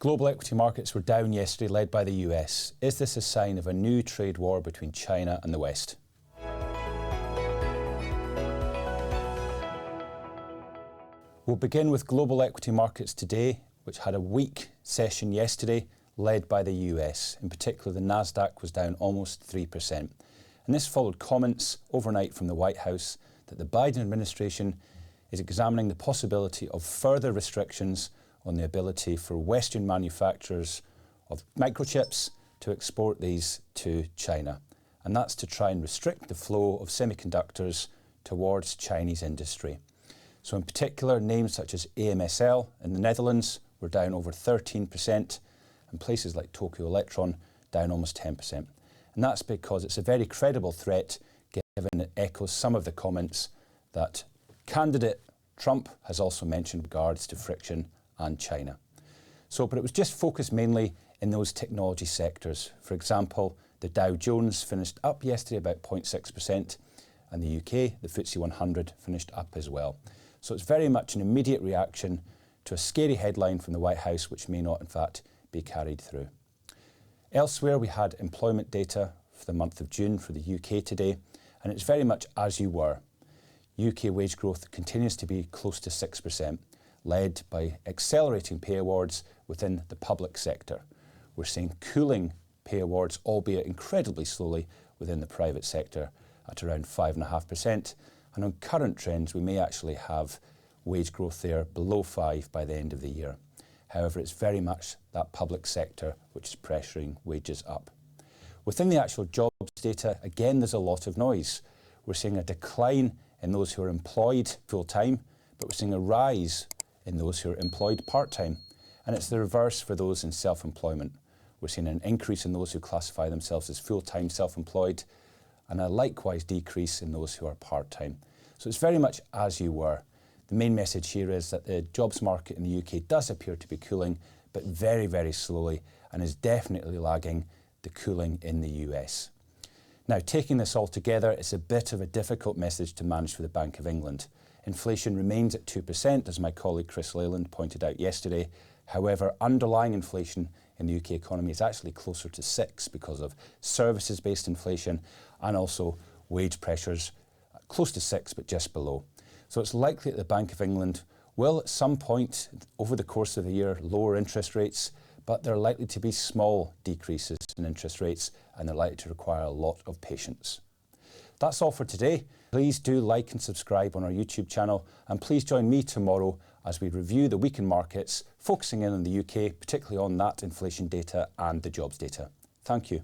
Global equity markets were down yesterday, led by the US. Is this a sign of a new trade war between China and the West? We'll begin with global equity markets today, which had a weak session yesterday, led by the US. In particular, the Nasdaq was down almost 3%. And this followed comments overnight from the Whitehouse that the Biden administration is examining the possibility of further restrictions on the ability for Western manufacturers of microchips to export these to China. And that's to try and restrict the flow of semiconductors towards Chinese industry. So in particular, names such as AMSL in the Netherlands were down over 13%, and places like Tokyo Electron down almost 10%. And that's because it's a very credible threat, given it echoes some of the comments that candidate Trump has also mentioned with regards to friction and China. But it was just focused mainly in those technology sectors. For example, the Dow Jones finished up yesterday about 0.6%, and the UK, the FTSE 100, finished up as well. So it's very much an immediate reaction to a scary headline from the White House, which may not, in fact, be carried through. Elsewhere, we had employment data for the month of June for the UK today, and it's very much as you were. UK wage growth continues to be close to 6%, led by accelerating pay awards within the public sector. We're seeing cooling pay awards, albeit incredibly slowly, within the private sector at around 5.5%. And on current trends, we may actually have wage growth there below 5 by the end of the year. However, it's very much that public sector which is pressuring wages up. Within the actual jobs data, again, there's a lot of noise. We're seeing a decline in those who are employed full-time, but we're seeing a rise in those who are employed part-time. And it's the reverse for those in self-employment. We're seeing an increase in those who classify themselves as full-time self-employed, and a likewise decrease in those who are part-time. So it's very much as you were. The main message here is that the jobs market in the UK does appear to be cooling, but very, very slowly, and is definitely lagging the cooling in the US. Now, taking this all together, it's a bit of a difficult message to manage for the Bank of England. Inflation remains at 2%, as my colleague Chris Leyland pointed out yesterday. However, underlying inflation in the UK economy is actually closer to 6% because of services-based inflation and also wage pressures close to 6%, but just below. So it's likely that the Bank of England will at some point over the course of the year lower interest rates, but there are likely to be small decreases in interest rates, and they're likely to require a lot of patience. That's all for today. Please do like and subscribe on our YouTube channel, and please join me tomorrow as we review the week in markets, focusing in on the UK, particularly on that inflation data and the jobs data. Thank you.